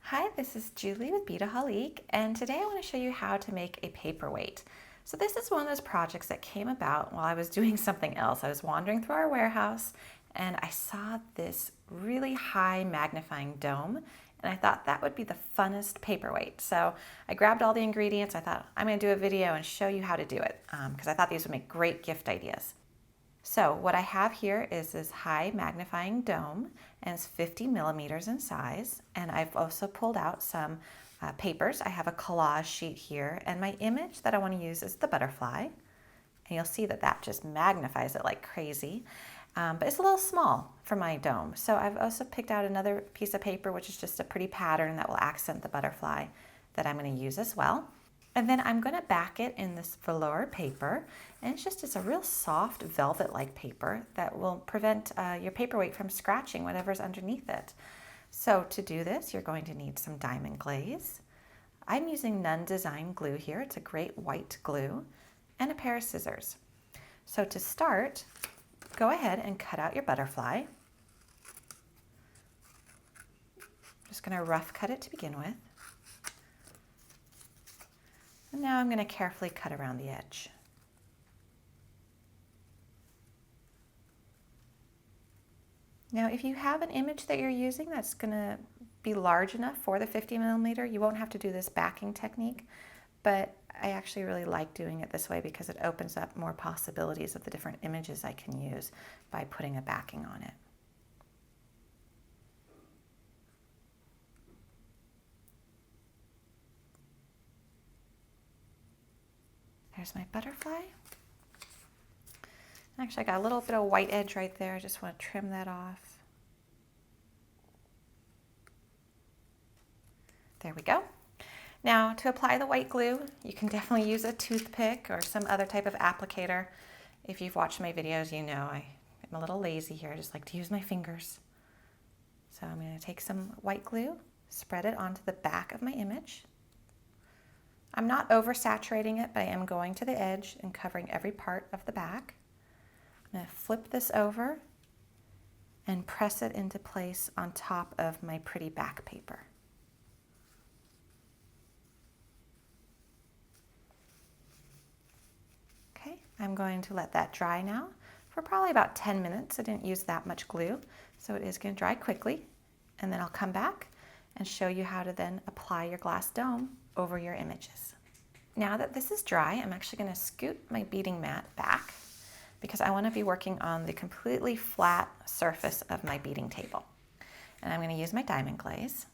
Hi, this is Julie with Beadaholique, and today I want to show you how to make a paperweight. So this is one of those projects that came about while I was doing something else. I was wandering through our warehouse and I saw this really high magnifying dome, and I thought that would be the funnest paperweight. So I grabbed all the ingredients. I thought I'm going to do a video and show you how to do it because I thought these would make great gift ideas. So what I have here is this high magnifying dome, and it's 50 millimeters in size. And I've also pulled out some papers. I have a collage sheet here, and my image that I want to use is the butterfly. And you'll see that that just magnifies it like crazy. But it's a little small for my dome. So I've also picked out another piece of paper, which is just a pretty pattern that will accent the butterfly that I'm going to use as well. And then I'm going to back it in this velour paper, and it's a real soft velvet-like paper that will prevent your paperweight from scratching whatever's underneath it. So to do this, you're going to need some diamond glaze. I'm using Nunn Design glue here. It's a great white glue, and a pair of scissors. So to start, go ahead and cut out your butterfly. I'm just going to rough cut it to begin with. And now I'm going to carefully cut around the edge. Now, if you have an image that you're using that's going to be large enough for the 50 millimeter, you won't have to do this backing technique, but I actually really like doing it this way because it opens up more possibilities of the different images I can use by putting a backing on it. There's my butterfly. Actually, I got a little bit of white edge right there. I just want to trim that off. There we go. Now, to apply the white glue, you can definitely use a toothpick or some other type of applicator. If you've watched my videos, you know I'm a little lazy here. I just like to use my fingers. So I'm going to take some white glue, spread it onto the back of my image. I'm not oversaturating it, but I am going to the edge and covering every part of the back. I'm going to flip this over and press it into place on top of my pretty back paper. Okay, I'm going to let that dry now for probably about 10 minutes. I didn't use that much glue, so it is going to dry quickly. And then I'll come back and show you how to then apply your glass dome over your images. Now that this is dry, I'm actually going to scoot my beading mat back because I want to be working on the completely flat surface of my beading table. And I'm going to use my diamond glaze.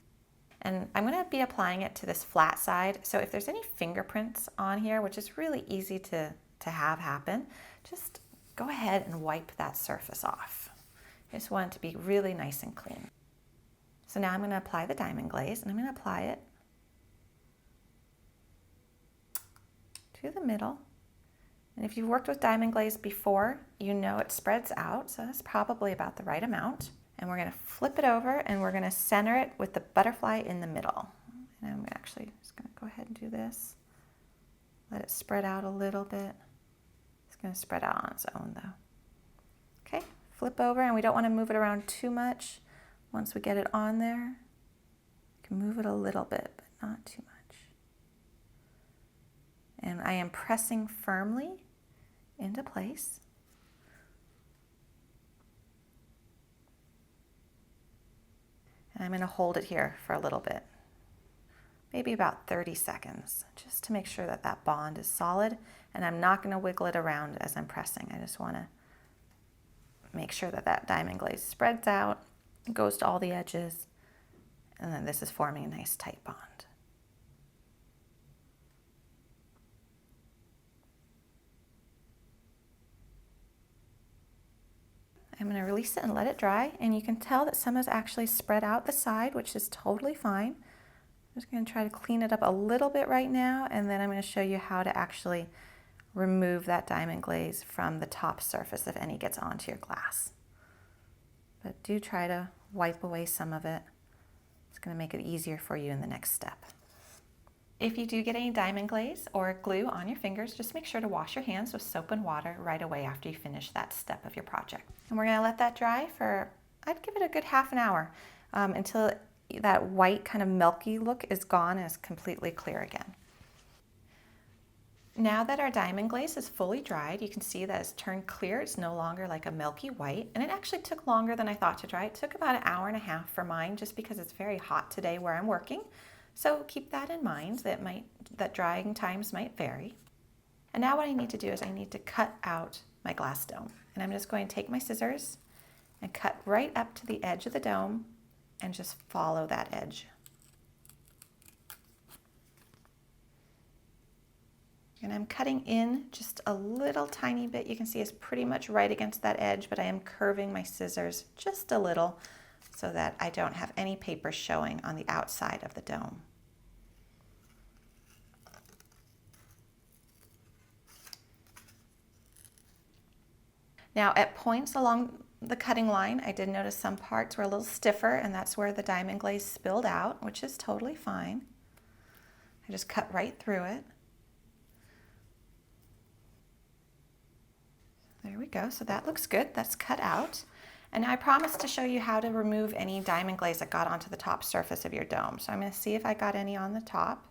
And I'm going to be applying it to this flat side. So if there's any fingerprints on here, which is really easy to have happen, just go ahead and wipe that surface off. I just want it to be really nice and clean. So now I'm going to apply the diamond glaze, and I'm going to apply it to the middle. And if you've worked with diamond glaze before, you know it spreads out, so that's probably about the right amount. And we're going to flip it over and we're going to center it with the butterfly in the middle. And I'm actually just going to go ahead and do this. Let it spread out a little bit. It's going to spread out on its own though. Okay, flip over, and we don't want to move it around too much. Once we get it on there, you can move it a little bit, but not too much. And I am pressing firmly into place. And I'm going to hold it here for a little bit, maybe about 30 seconds, just to make sure that that bond is solid. And I'm not going to wiggle it around as I'm pressing. I just want to make sure that that diamond glaze spreads out, goes to all the edges, and then this is forming a nice tight bond. I'm going to release it and let it dry, and you can tell that some has actually spread out the side, which is totally fine. I'm just going to try to clean it up a little bit right now, and then I'm going to show you how to actually remove that diamond glaze from the top surface if any gets onto your glass. But do try to wipe away some of it. It's going to make it easier for you in the next step. If you do get any diamond glaze or glue on your fingers, just make sure to wash your hands with soap and water right away after you finish that step of your project. And we're going to let that dry for, I'd give it a good half an hour until that white kind of milky look is gone and is completely clear again. Now that our diamond glaze is fully dried, you can see that it's turned clear. It's no longer like a milky white, and it actually took longer than I thought to dry. It took about an hour and a half for mine just because it's very hot today where I'm working. So keep that in mind, that drying times might vary. And now what I need to do is I need to cut out my glass dome. And I'm just going to take my scissors and cut right up to the edge of the dome and just follow that edge. And I'm cutting in just a little tiny bit. You can see it's pretty much right against that edge, but I am curving my scissors just a little so that I don't have any paper showing on the outside of the dome. Now at points along the cutting line, I did notice some parts were a little stiffer, and that's where the diamond glaze spilled out, which is totally fine. I just cut right through it. There we go, so that looks good, that's cut out. And now I promised to show you how to remove any diamond glaze that got onto the top surface of your dome. So I'm going to see if I got any on the top.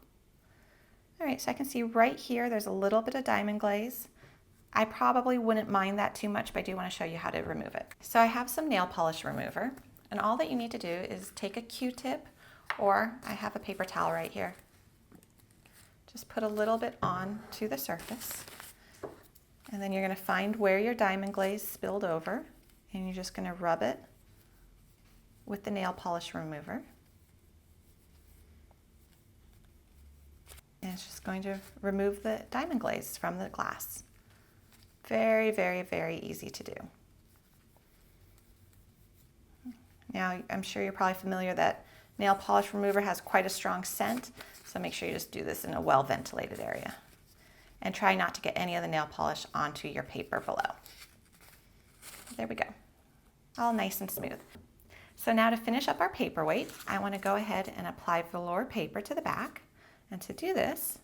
All right, so I can see right here there's a little bit of diamond glaze. I probably wouldn't mind that too much, but I do want to show you how to remove it. So I have some nail polish remover, and all that you need to do is take a Q-tip, or I have a paper towel right here. Just put a little bit on to the surface. And then you're going to find where your diamond glaze spilled over, and you're just going to rub it with the nail polish remover. And it's just going to remove the diamond glaze from the glass. Very, very, very easy to do. Now, I'm sure you're probably familiar that nail polish remover has quite a strong scent, so make sure you just do this in a well-ventilated area. And try not to get any of the nail polish onto your paper below. There we go. All nice and smooth. So now to finish up our paperweight, I want to go ahead and apply velour paper to the back. And to do this,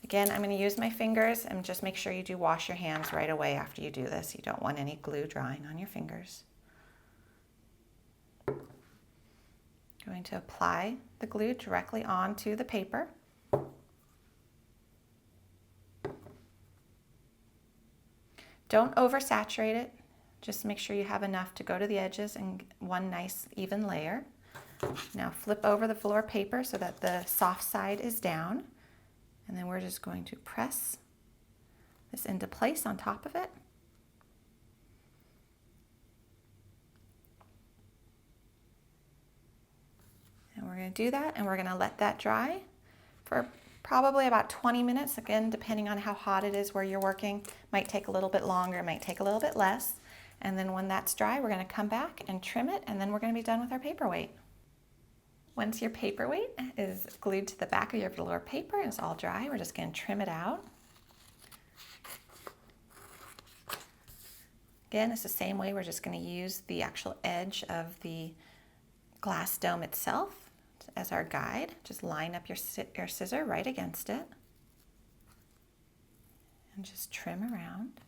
again, I'm going to use my fingers, and just make sure you do wash your hands right away after you do this. You don't want any glue drying on your fingers. Going to apply the glue directly onto the paper. Don't oversaturate it. Just make sure you have enough to go to the edges and one nice even layer. Now flip over the velour paper so that the soft side is down. And then we're just going to press this into place on top of it. And we're going to do that, and we're going to let that dry for probably about 20 minutes, again, depending on how hot it is where you're working. Might take a little bit longer, might take a little bit less. And then when that's dry, we're going to come back and trim it, and then we're going to be done with our paperweight. Once your paperweight is glued to the back of your velour paper and it's all dry, we're just going to trim it out. Again, it's the same way. We're just going to use the actual edge of the glass dome itself as our guide. Just line up your scissor right against it and just trim around.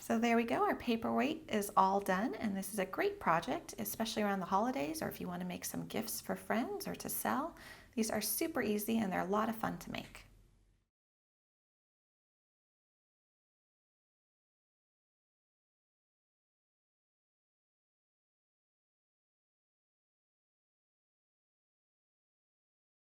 So there we go, our paperweight is all done, and this is a great project, especially around the holidays, or if you want to make some gifts for friends or to sell. These are super easy and they're a lot of fun to make.